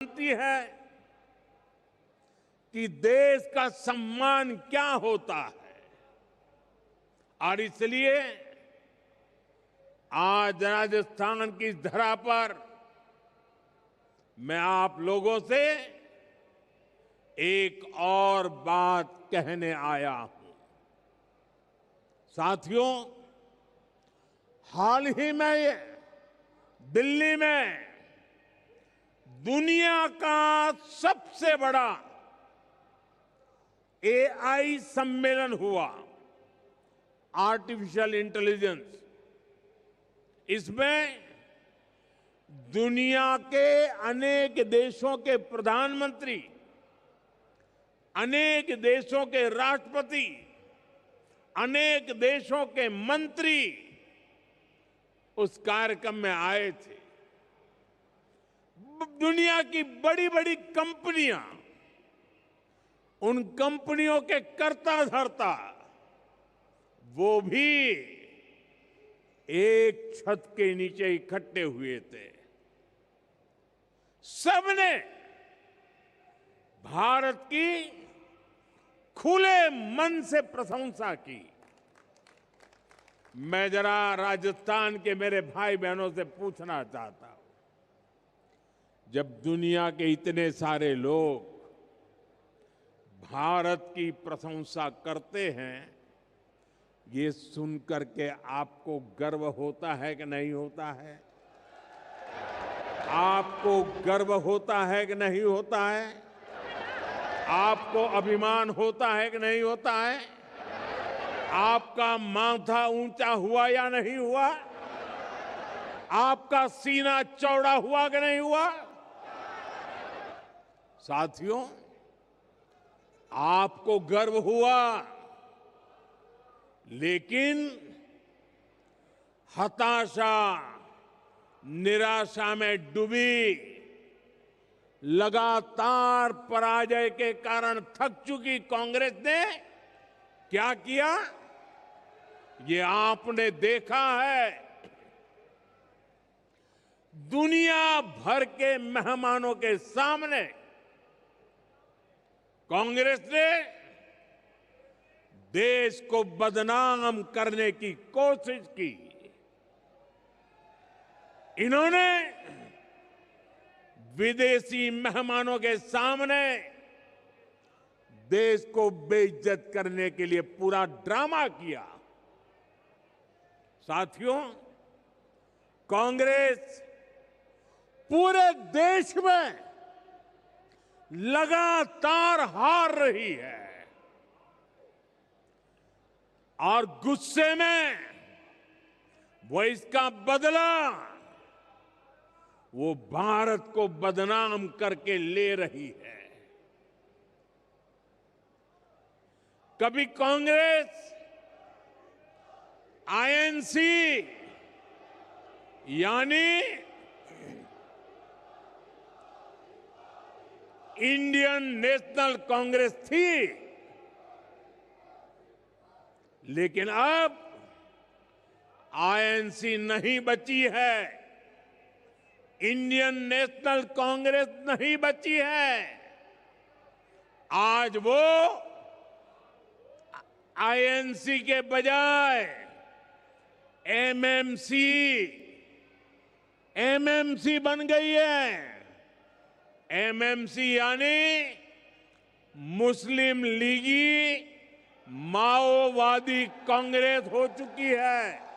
जानती है कि देश का सम्मान क्या होता है और इसलिए आज राजस्थान की धरा पर मैं आप लोगों से एक और बात कहने आया हूं। साथियों, हाल ही में दिल्ली में दुनिया का सबसे बड़ा एआई सम्मेलन हुआ, आर्टिफिशियल इंटेलिजेंस। इसमें दुनिया के अनेक देशों के प्रधानमंत्री, अनेक देशों के राष्ट्रपति, अनेक देशों के मंत्री उस कार्यक्रम में आए थे। दुनिया की बड़ी बड़ी कंपनियां, उन कंपनियों के कर्ता धर्ता वो भी एक छत के नीचे इकट्ठे हुए थे। सबने भारत की खुले मन से प्रशंसा की। मैं जरा राजस्थान के मेरे भाई बहनों से पूछना चाहता हूं, जब दुनिया के इतने सारे लोग भारत की प्रशंसा करते हैं, ये सुनकर के आपको गर्व होता है कि नहीं होता है? आपको गर्व होता है कि नहीं होता है? आपको अभिमान होता है कि नहीं होता है? आपका माथा ऊंचा हुआ या नहीं हुआ? आपका सीना चौड़ा हुआ कि नहीं हुआ? साथियों, आपको गर्व हुआ, लेकिन हताशा, निराशा में डूबी, लगातार पराजय के कारण थक चुकी कांग्रेस ने क्या किया, ये आपने देखा है। दुनिया भर के मेहमानों के सामने कांग्रेस ने देश को बदनाम करने की कोशिश की। इन्होंने विदेशी मेहमानों के सामने देश को बेइज्जत करने के लिए पूरा ड्रामा किया। साथियों, कांग्रेस पूरे देश में लगातार हार रही है और गुस्से में वो इसका बदला वो भारत को बदनाम करके ले रही है। कभी कांग्रेस आईएनसी यानी इंडियन नेशनल कांग्रेस थी, लेकिन अब आईएनसी नहीं बची है, इंडियन नेशनल कांग्रेस नहीं बची है। आज वो आईएनसी के बजाय एमएमसी बन गई है। एमएमसी यानी मुस्लिम लीगी माओवादी कांग्रेस हो चुकी है।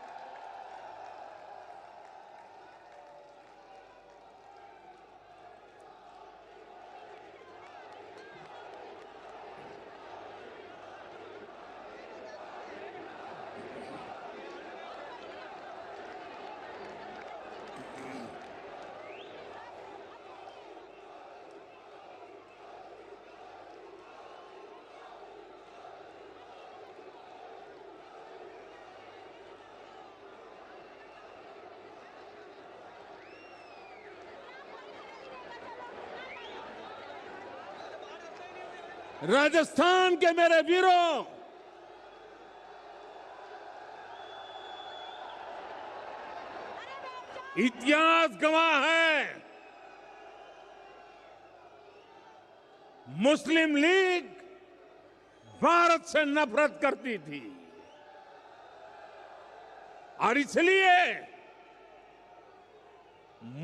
राजस्थान के मेरे वीरों, इतिहास गवाह है मुस्लिम लीग भारत से नफरत करती थी और इसलिए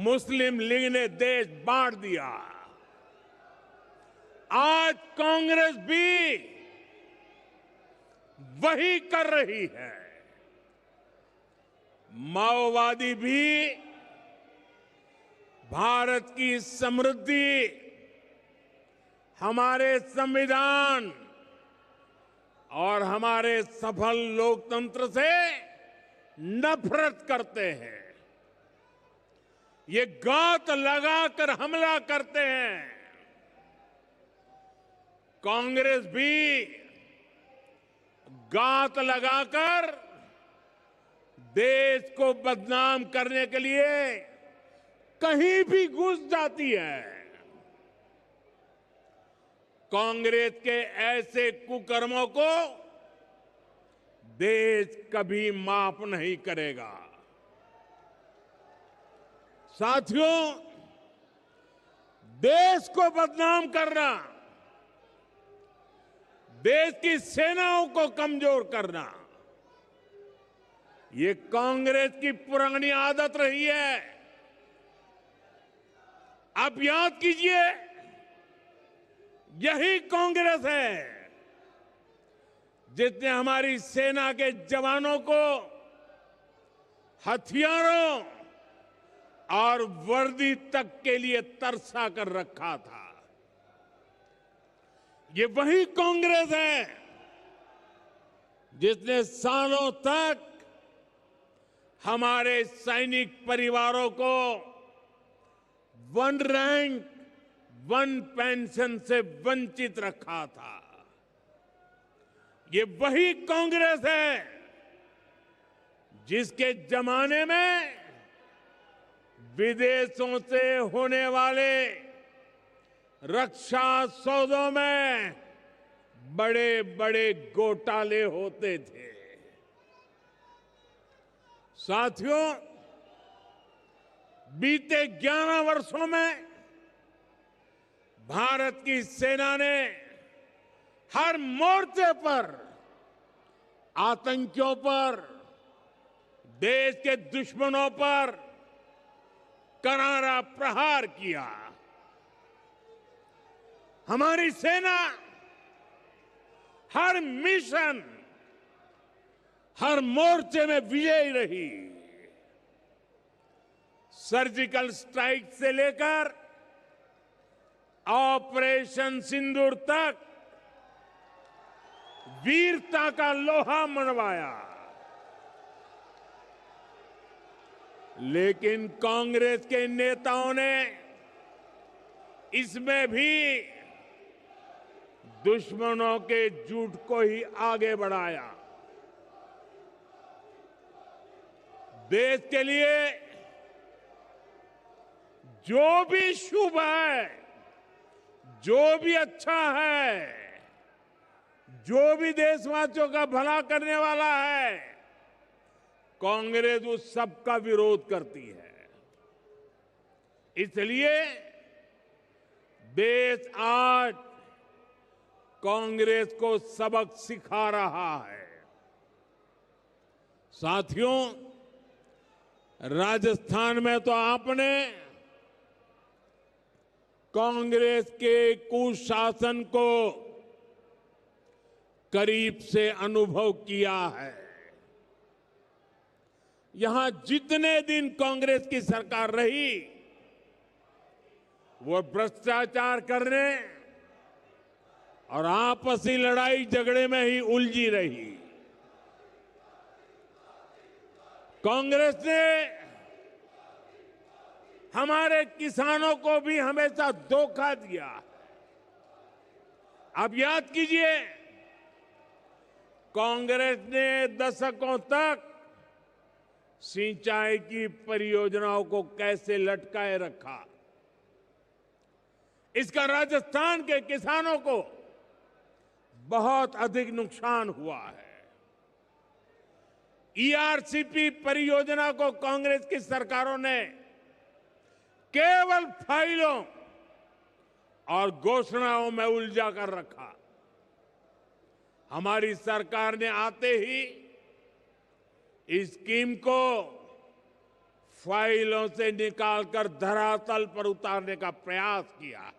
मुस्लिम लीग ने देश बांट दिया। आज कांग्रेस भी वही कर रही है। माओवादी भी भारत की समृद्धि, हमारे संविधान और हमारे सफल लोकतंत्र से नफरत करते हैं। ये घात लगाकर हमला करते हैं। कांग्रेस भी घात लगाकर देश को बदनाम करने के लिए कहीं भी घुस जाती है। कांग्रेस के ऐसे कुकर्मों को देश कभी माफ नहीं करेगा। साथियों, देश को बदनाम करना, देश की सेनाओं को कमजोर करना, ये कांग्रेस की पुरानी आदत रही है। आप याद कीजिए, यही कांग्रेस है जिसने हमारी सेना के जवानों को हथियारों और वर्दी तक के लिए तरसा कर रखा था। ये वही कांग्रेस है जिसने सालों तक हमारे सैनिक परिवारों को वन रैंक वन पेंशन से वंचित रखा था। ये वही कांग्रेस है जिसके जमाने में विदेशों से होने वाले रक्षा सौदों में बड़े बड़े घोटाले होते थे। साथियों, बीते 11 वर्षों में भारत की सेना ने हर मोर्चे पर आतंकियों पर, देश के दुश्मनों पर करारा प्रहार किया। हमारी सेना हर मिशन, हर मोर्चे में विजयी रही। सर्जिकल स्ट्राइक से लेकर ऑपरेशन सिंदूर तक वीरता का लोहा मनवाया। लेकिन कांग्रेस के नेताओं ने इसमें भी दुश्मनों के झूठ को ही आगे बढ़ाया। देश के लिए जो भी शुभ है, जो भी अच्छा है, जो भी देशवासियों का भला करने वाला है, कांग्रेस उस सब का विरोध करती है। इसलिए देश आज कांग्रेस को सबक सिखा रहा है। साथियों, राजस्थान में तो आपने कांग्रेस के कुशासन को करीब से अनुभव किया है। यहां जितने दिन कांग्रेस की सरकार रही, वो भ्रष्टाचार करने और आपसी लड़ाई झगड़े में ही उलझी रही। कांग्रेस ने हमारे किसानों को भी हमेशा धोखा दिया। आप याद कीजिए, कांग्रेस ने दशकों तक सिंचाई की परियोजनाओं को कैसे लटकाए रखा। इसका राजस्थान के किसानों को बहुत अधिक नुकसान हुआ है। ईआरसीपी परियोजना को कांग्रेस की सरकारों ने केवल फाइलों और घोषणाओं में उलझा कर रखा। हमारी सरकार ने आते ही इस स्कीम को फाइलों से निकालकर धरातल पर उतारने का प्रयास किया।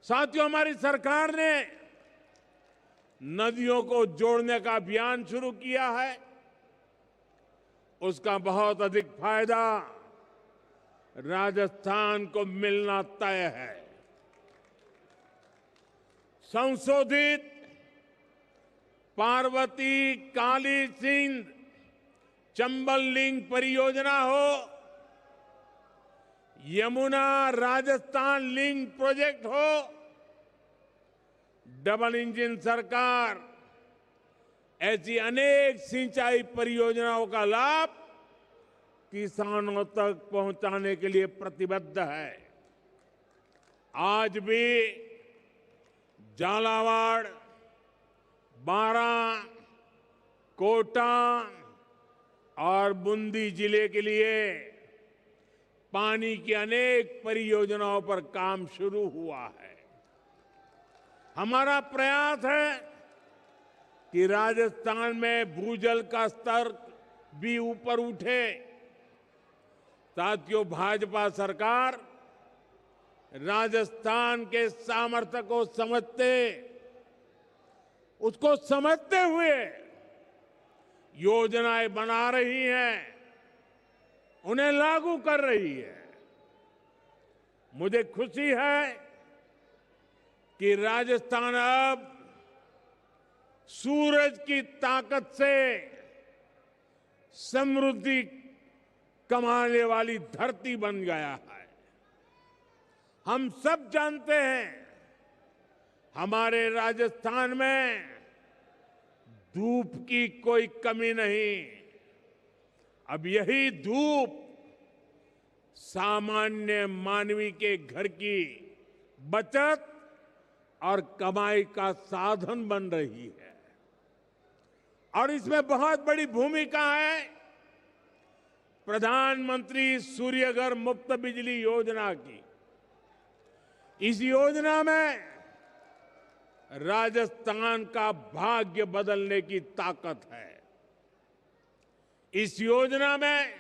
साथियों, हमारी सरकार ने नदियों को जोड़ने का अभियान शुरू किया है। उसका बहुत अधिक फायदा राजस्थान को मिलना तय है। संशोधित पार्वती काली सिंध चंबल लिंक परियोजना हो, यमुना राजस्थान लिंक प्रोजेक्ट हो, डबल इंजन सरकार ऐसी अनेक सिंचाई परियोजनाओं का लाभ किसानों तक पहुंचाने के लिए प्रतिबद्ध है। आज भी झालावाड़, बारां, कोटा और बूंदी जिले के लिए पानी की अनेक परियोजनाओं पर काम शुरू हुआ है। हमारा प्रयास है कि राजस्थान में भूजल का स्तर भी ऊपर उठे। साथियों, भाजपा सरकार राजस्थान के सामर्थ्य को उसको समझते हुए योजनाएं बना रही है, उन्हें लागू कर रही है। मुझे खुशी है कि राजस्थान अब सूरज की ताकत से समृद्धि कमाने वाली धरती बन गया है। हम सब जानते हैं, हमारे राजस्थान में धूप की कोई कमी नहीं। अब यही धूप सामान्य मानवी के घर की बचत और कमाई का साधन बन रही है। और इसमें बहुत बड़ी भूमिका है प्रधानमंत्री सूर्यघर मुफ्त बिजली योजना की। इस योजना में राजस्थान का भाग्य बदलने की ताकत है। इस योजना में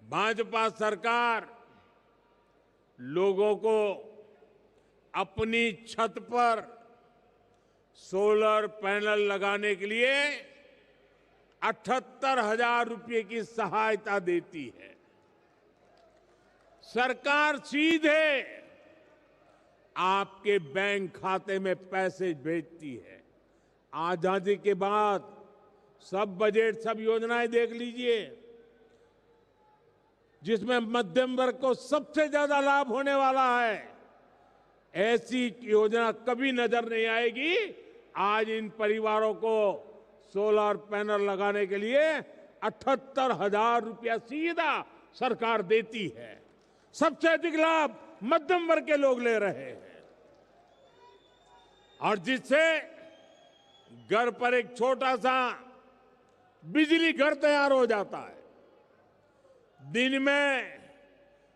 भाजपा सरकार लोगों को अपनी छत पर सोलर पैनल लगाने के लिए 78,000 रुपये की सहायता देती है। सरकार सीधे आपके बैंक खाते में पैसे भेजती है। आजादी के बाद सब बजट, सब योजनाएं देख लीजिए, जिसमें मध्यम वर्ग को सबसे ज्यादा लाभ होने वाला है, ऐसी योजना कभी नजर नहीं आएगी। आज इन परिवारों को सोलर पैनल लगाने के लिए 78,000 रुपया सीधा सरकार देती है। सबसे अधिक लाभ मध्यम वर्ग के लोग ले रहे हैं, और जिससे घर पर एक छोटा सा बिजली घर तैयार हो जाता है। दिन में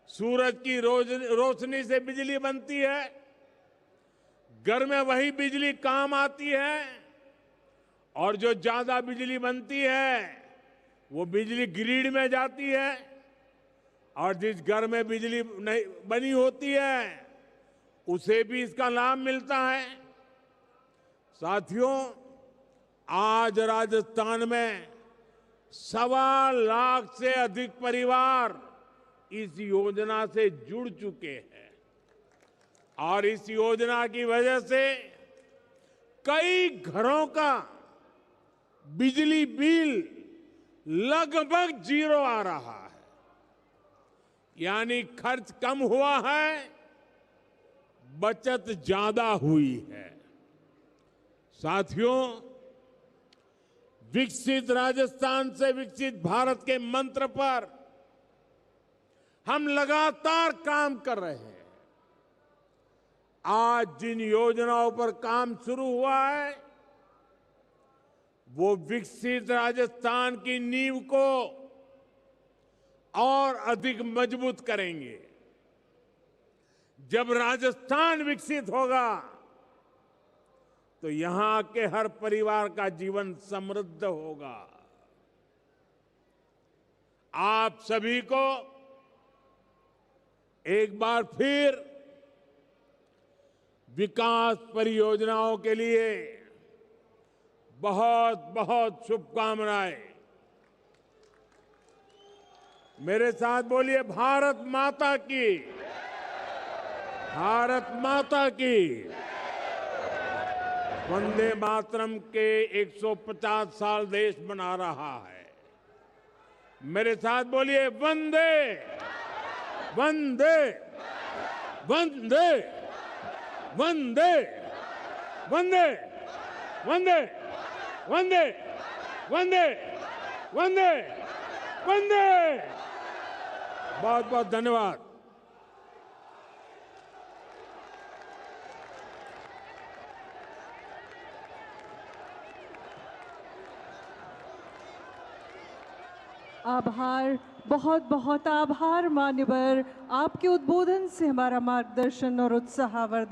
सूरज की रोशनी से बिजली बनती है, घर में वही बिजली काम आती है, और जो ज्यादा बिजली बनती है वो बिजली ग्रिड में जाती है, और जिस घर में बिजली नहीं बनी होती है उसे भी इसका लाभ मिलता है। साथियों, आज राजस्थान में 1.25 लाख से अधिक परिवार इस योजना से जुड़ चुके हैं, और इस योजना की वजह से कई घरों का बिजली बिल लगभग 0 आ रहा है। यानी खर्च कम हुआ है, बचत ज्यादा हुई है। साथियों, विकसित राजस्थान से विकसित भारत के मंत्र पर हम लगातार काम कर रहे हैं। आज जिन योजनाओं पर काम शुरू हुआ है वो विकसित राजस्थान की नींव को और अधिक मजबूत करेंगे। जब राजस्थान विकसित होगा तो यहां के हर परिवार का जीवन समृद्ध होगा। आप सभी को एक बार फिर विकास परियोजनाओं के लिए बहुत बहुत शुभकामनाएं। मेरे साथ बोलिए, भारत माता की, भारत माता की। वंदे मातरम के 150 साल देश बना रहा है। मेरे साथ बोलिए, वंदे वंदे वंदे वंदे वंदे वंदे वंदे वंदे वंदे वंदे। बहुत बहुत धन्यवाद। आभार, बहुत बहुत आभार मान्यवर। आपके उद्बोधन से हमारा मार्गदर्शन और उत्साहवर्धन